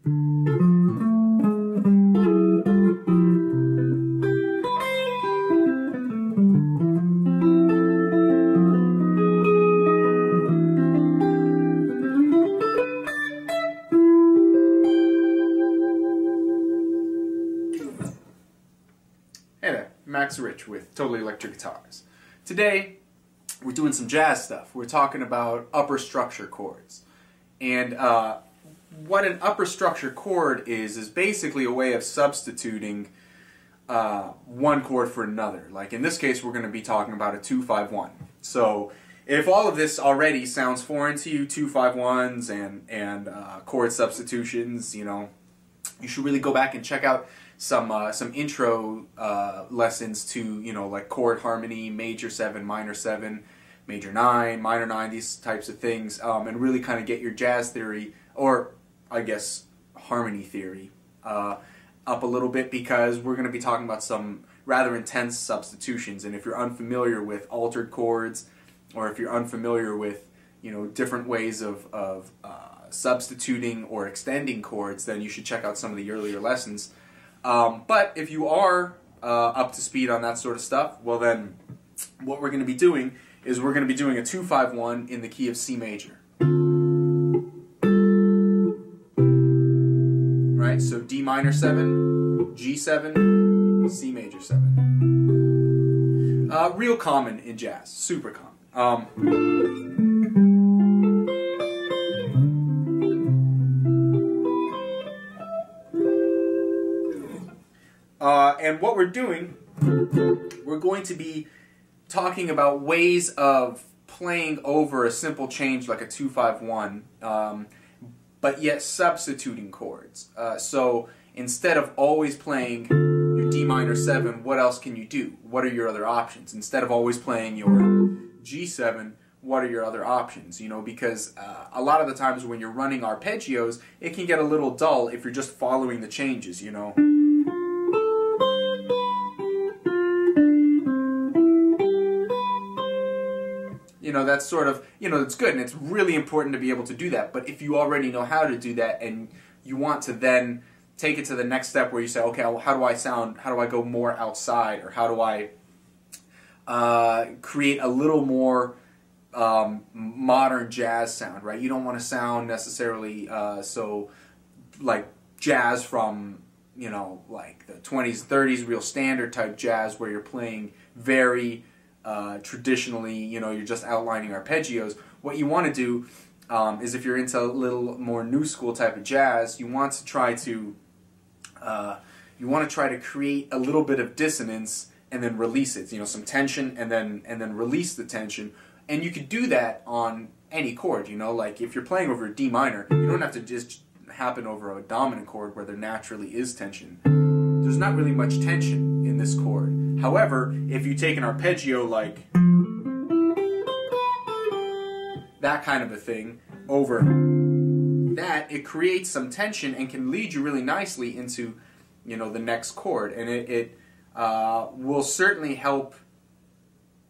Hey there, Max Rich with Totally Electric Guitars. Today, we're doing some jazz stuff. We're talking about upper structure chords. And what an upper structure chord is basically a way of substituting one chord for another. Like in this case, we're going to be talking about a 2-5-1. So if all of this already sounds foreign to you, 2-5-1s and chord substitutions, you know, you should really go back and check out some intro lessons to, you know, like chord harmony, major 7, major 9, minor 9, these types of things, and really kind of get your jazz theory, or I guess harmony theory, up a little bit, because we're going to be talking about some rather intense substitutions. And if you're unfamiliar with altered chords, or if you're unfamiliar with, you know, different ways of substituting or extending chords, then you should check out some of the earlier lessons. But if you are up to speed on that sort of stuff, well then, what we're going to be doing is we're going to be doing a 2-5-1 in the key of C major. Right, so D minor 7, G7, C major 7. Real common in jazz, super common. And what we're doing, we're going to be talking about ways of playing over a simple change like a 2-5-1, but yet substituting chords. So instead of always playing your D minor 7, what else can you do? What are your other options? Instead of always playing your G7, what are your other options? You know, because a lot of the times when you're running arpeggios, it can get a little dull if you're just following the changes, you know. You know, that's sort of, you know, it's good, and it's really important to be able to do that. But if you already know how to do that, and you want to then take it to the next step where you say, okay, well, how do I sound, how do I go more outside, or how do I create a little more modern jazz sound, right? You don't want to sound necessarily so like jazz from, you know, like the 20s, 30s, real standard type jazz where you're playing very traditionally, you know, you're just outlining arpeggios. What you want to do is, if you're into a little more new school type of jazz, you want to try to create a little bit of dissonance and then release it. You know, some tension and then release the tension. And you could do that on any chord. You know, like if you're playing over a D minor, you don't have to just happen over a dominant chord where there naturally is tension. There's not really much tension in this chord. However, if you take an arpeggio like that kind of a thing over that, it creates some tension and can lead you really nicely into, you know, the next chord. And it will certainly help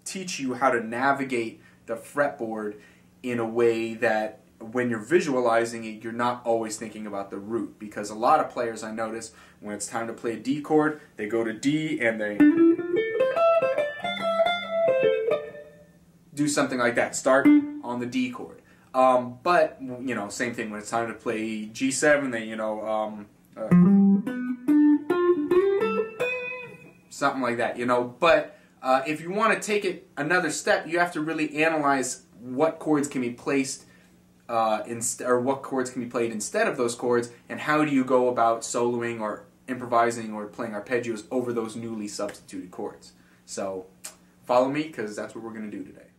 teach you how to navigate the fretboard in a way that when you're visualizing it, you're not always thinking about the root. Because a lot of players, I notice, when it's time to play a D chord, they go to D and they do something like that. Start on the D chord. But, you know, same thing when it's time to play G7, they, you know, something like that, you know. But if you want to take it another step, you have to really analyze what chords can be placed or what chords can be played instead of those chords, and how do you go about soloing or improvising or playing arpeggios over those newly substituted chords. So follow me, because that's what we're going to do today.